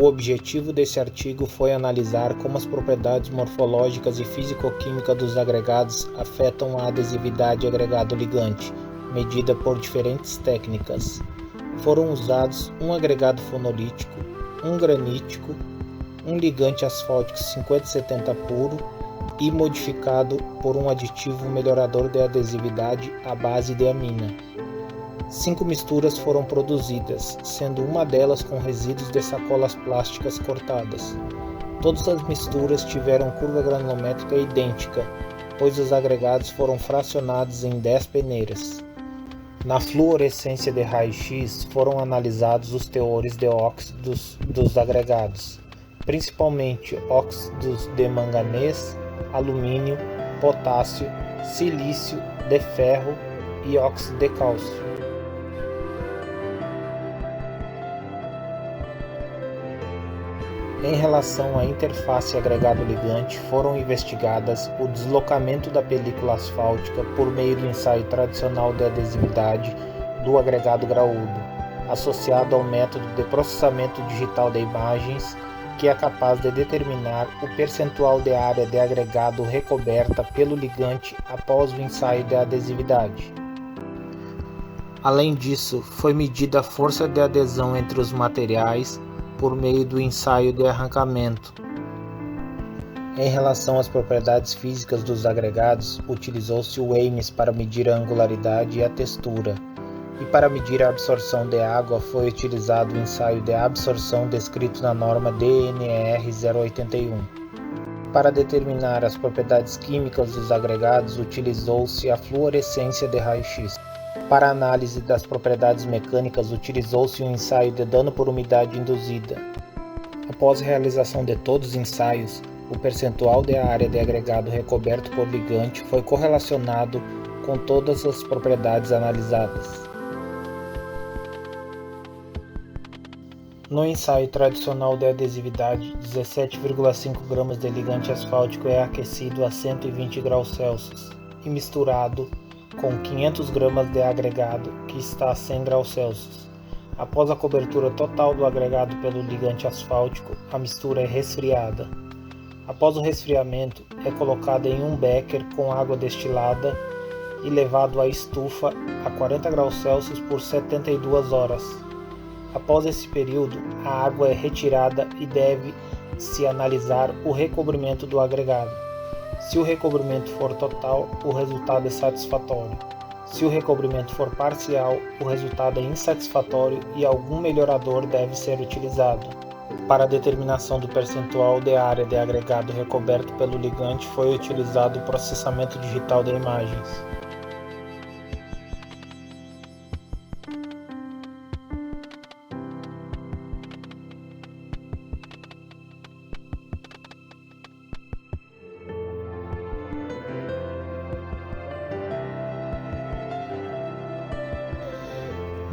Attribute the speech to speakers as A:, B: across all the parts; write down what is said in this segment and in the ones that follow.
A: O objetivo desse artigo foi analisar como as propriedades morfológicas e físico-químicas dos agregados afetam a adesividade agregado-ligante, medida por diferentes técnicas. Foram usados um agregado fonolítico, um granítico, um ligante asfáltico 5070 puro e modificado por um aditivo melhorador de adesividade à base de amina. 5 misturas foram produzidas, sendo uma delas com resíduos de sacolas plásticas cortadas. Todas as misturas tiveram curva granulométrica idêntica, pois os agregados foram fracionados em 10 peneiras. Na fluorescência de raio-x foram analisados os teores de óxidos dos agregados, principalmente óxidos de manganês, alumínio, potássio, silício, de ferro e óxido de cálcio. Em relação à interface agregado-ligante, foram investigadas o deslocamento da película asfáltica por meio do ensaio tradicional de adesividade do agregado graúdo, associado ao método de processamento digital de imagens, que é capaz de determinar o percentual de área de agregado recoberta pelo ligante após o ensaio de adesividade. Além disso, foi medida a força de adesão entre os materiais por meio do ensaio de arrancamento. Em relação às propriedades físicas dos agregados, utilizou-se o Ames para medir a angularidade e a textura, e para medir a absorção de água foi utilizado o ensaio de absorção descrito na norma DNR 081. Para determinar as propriedades químicas dos agregados, utilizou-se a fluorescência de raio-x. Para a análise das propriedades mecânicas, utilizou-se um ensaio de dano por umidade induzida. Após a realização de todos os ensaios, o percentual de área de agregado recoberto por ligante foi correlacionado com todas as propriedades analisadas. No ensaio tradicional de adesividade, 17,5 gramas de ligante asfáltico é aquecido a 120 graus Celsius e misturado com 500 gramas de agregado que está a 100 graus Celsius. Após a cobertura total do agregado pelo ligante asfáltico, a mistura é resfriada. Após o resfriamento, é colocada em um becker com água destilada e levado à estufa a 40 graus Celsius por 72 horas. Após esse período, a água é retirada e deve-se analisar o recobrimento do agregado. Se o recobrimento for total, o resultado é satisfatório. Se o recobrimento for parcial, o resultado é insatisfatório e algum melhorador deve ser utilizado. Para a determinação do percentual de área de agregado recoberto pelo ligante foi utilizado o processamento digital de imagens.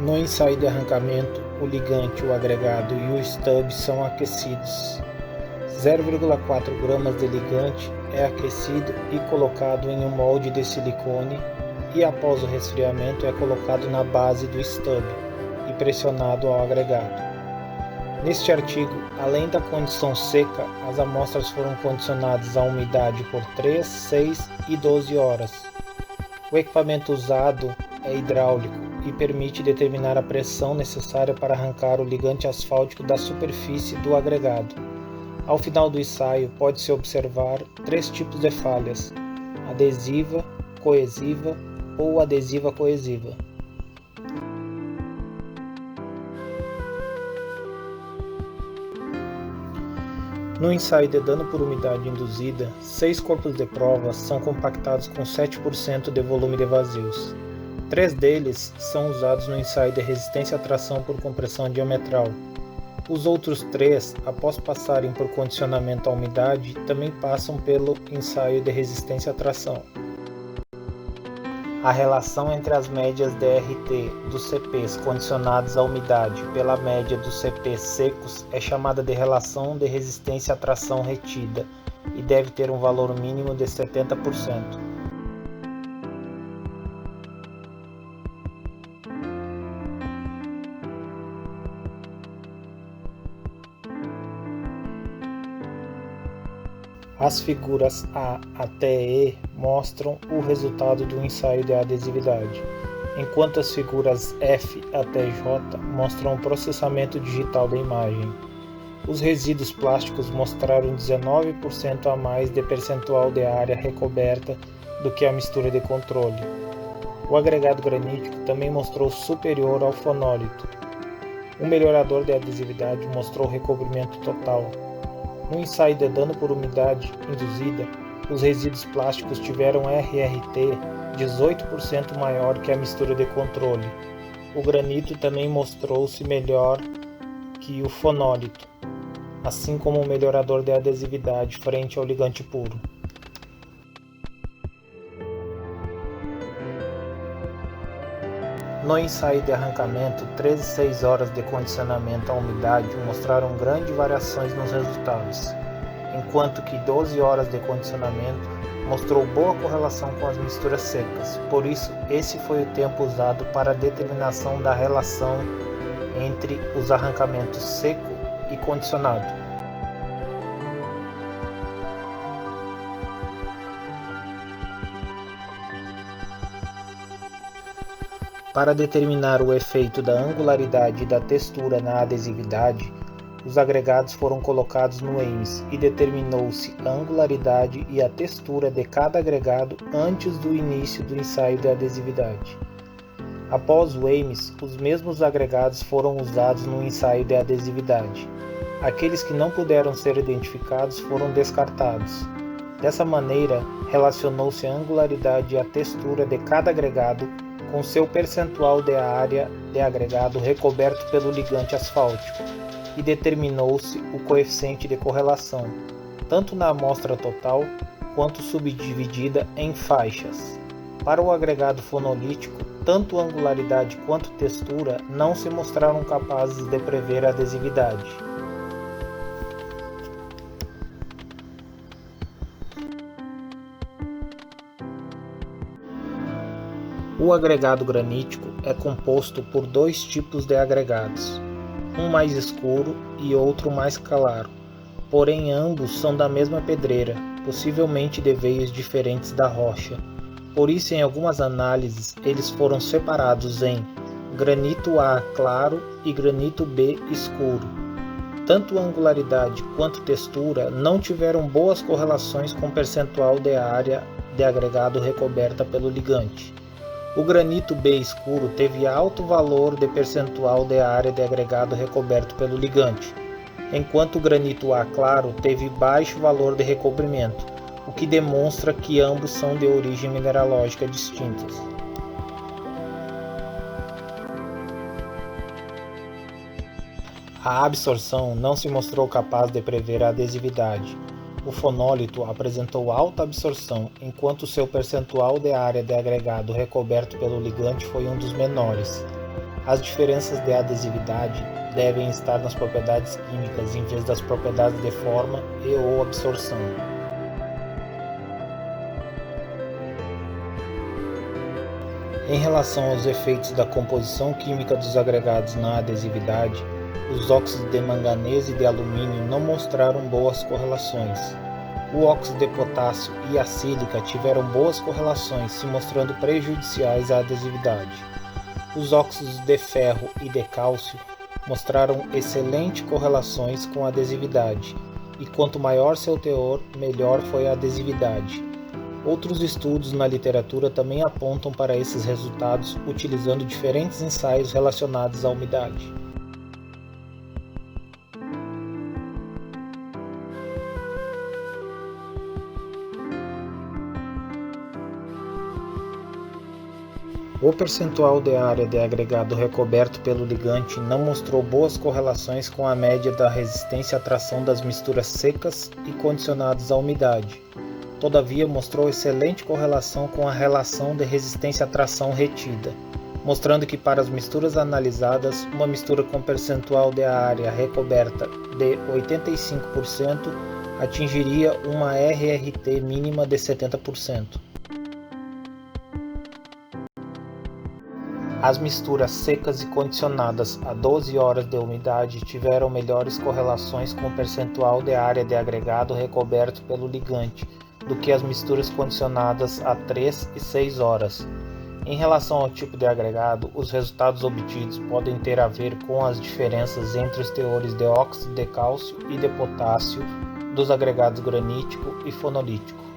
A: No ensaio de arrancamento, o ligante, o agregado e o stub são aquecidos. 0,4 gramas de ligante é aquecido e colocado em um molde de silicone e após o resfriamento é colocado na base do stub e pressionado ao agregado. Neste artigo, além da condição seca, as amostras foram condicionadas à umidade por 3, 6 e 12 horas. O equipamento usado é hidráulico e permite determinar a pressão necessária para arrancar o ligante asfáltico da superfície do agregado. Ao final do ensaio, pode-se observar 3 tipos de falhas: adesiva, coesiva ou adesiva coesiva. No ensaio de dano por umidade induzida, 6 corpos de prova são compactados com 7% de volume de vazios. 3 deles são usados no ensaio de resistência à tração por compressão diametral. Os outros 3, após passarem por condicionamento à umidade, também passam pelo ensaio de resistência à tração. A relação entre as médias DRT dos CPs condicionados à umidade pela média dos CPs secos é chamada de relação de resistência à tração retida e deve ter um valor mínimo de 70%. As figuras A até E mostram o resultado do ensaio de adesividade, enquanto as figuras F até J mostram o processamento digital da imagem. Os resíduos plásticos mostraram 19% a mais de percentual de área recoberta do que a mistura de controle. O agregado granítico também mostrou superior ao fonólito. O melhorador de adesividade mostrou recobrimento total. No ensaio de dano por umidade induzida, os resíduos plásticos tiveram RRT 18% maior que a mistura de controle. O granito também mostrou-se melhor que o fonólito, assim como o melhorador de adesividade frente ao ligante puro. No ensaio de arrancamento, 13 6 horas de condicionamento à umidade mostraram grandes variações nos resultados, enquanto que 12 horas de condicionamento mostrou boa correlação com as misturas secas. Por isso, esse foi o tempo usado para a determinação da relação entre os arrancamentos seco e condicionado. Para determinar o efeito da angularidade e da textura na adesividade, os agregados foram colocados no EIMS e determinou-se a angularidade e a textura de cada agregado antes do início do ensaio de adesividade. Após o EIMS, os mesmos agregados foram usados no ensaio de adesividade. Aqueles que não puderam ser identificados foram descartados. Dessa maneira, relacionou-se a angularidade e a textura de cada agregado com seu percentual de área de agregado recoberto pelo ligante asfáltico, e determinou-se o coeficiente de correlação, tanto na amostra total quanto subdividida em faixas. Para o agregado fonolítico, tanto angularidade quanto textura não se mostraram capazes de prever a adesividade. O agregado granítico é composto por dois tipos de agregados, um mais escuro e outro mais claro, porém ambos são da mesma pedreira, possivelmente de veios diferentes da rocha. Por isso, em algumas análises, eles foram separados em granito A claro e granito B escuro. Tanto angularidade quanto textura não tiveram boas correlações com o percentual de área de agregado recoberta pelo ligante. O granito B escuro teve alto valor de percentual de área de agregado recoberto pelo ligante, enquanto o granito A claro teve baixo valor de recobrimento, o que demonstra que ambos são de origem mineralógica distintas. A absorção não se mostrou capaz de prever a adesividade. O fonólito apresentou alta absorção, enquanto seu percentual de área de agregado recoberto pelo ligante foi um dos menores. As diferenças de adesividade devem estar nas propriedades químicas em vez das propriedades de forma e/ou absorção. Em relação aos efeitos da composição química dos agregados na adesividade, os óxidos de manganês e de alumínio não mostraram boas correlações. O óxido de potássio e a sílica tiveram boas correlações, se mostrando prejudiciais à adesividade. Os óxidos de ferro e de cálcio mostraram excelentes correlações com a adesividade, e quanto maior seu teor, melhor foi a adesividade. Outros estudos na literatura também apontam para esses resultados utilizando diferentes ensaios relacionados à umidade. O percentual de área de agregado recoberto pelo ligante não mostrou boas correlações com a média da resistência à tração das misturas secas e condicionadas à umidade. Todavia, mostrou excelente correlação com a relação de resistência à tração retida, mostrando que para as misturas analisadas, uma mistura com percentual de área recoberta de 85% atingiria uma RRT mínima de 70%. As misturas secas e condicionadas a 12 horas de umidade tiveram melhores correlações com o percentual de área de agregado recoberto pelo ligante do que as misturas condicionadas a 3 e 6 horas. Em relação ao tipo de agregado, os resultados obtidos podem ter a ver com as diferenças entre os teores de óxido de cálcio e de potássio dos agregados granítico e fonolítico.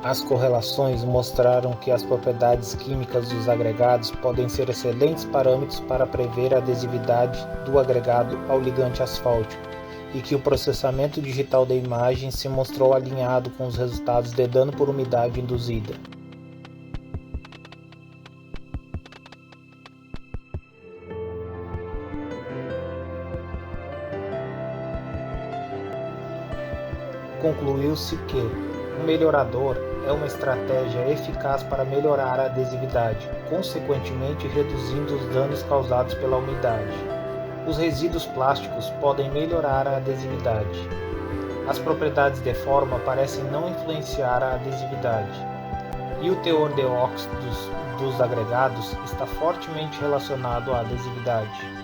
A: As correlações mostraram que as propriedades químicas dos agregados podem ser excelentes parâmetros para prever a adesividade do agregado ao ligante asfáltico e que o processamento digital da imagem se mostrou alinhado com os resultados de dano por umidade induzida. Concluiu-se que um melhorador é uma estratégia eficaz para melhorar a adesividade, consequentemente reduzindo os danos causados pela umidade. Os resíduos plásticos podem melhorar a adesividade. As propriedades de forma parecem não influenciar a adesividade. E o teor de óxidos dos agregados está fortemente relacionado à adesividade.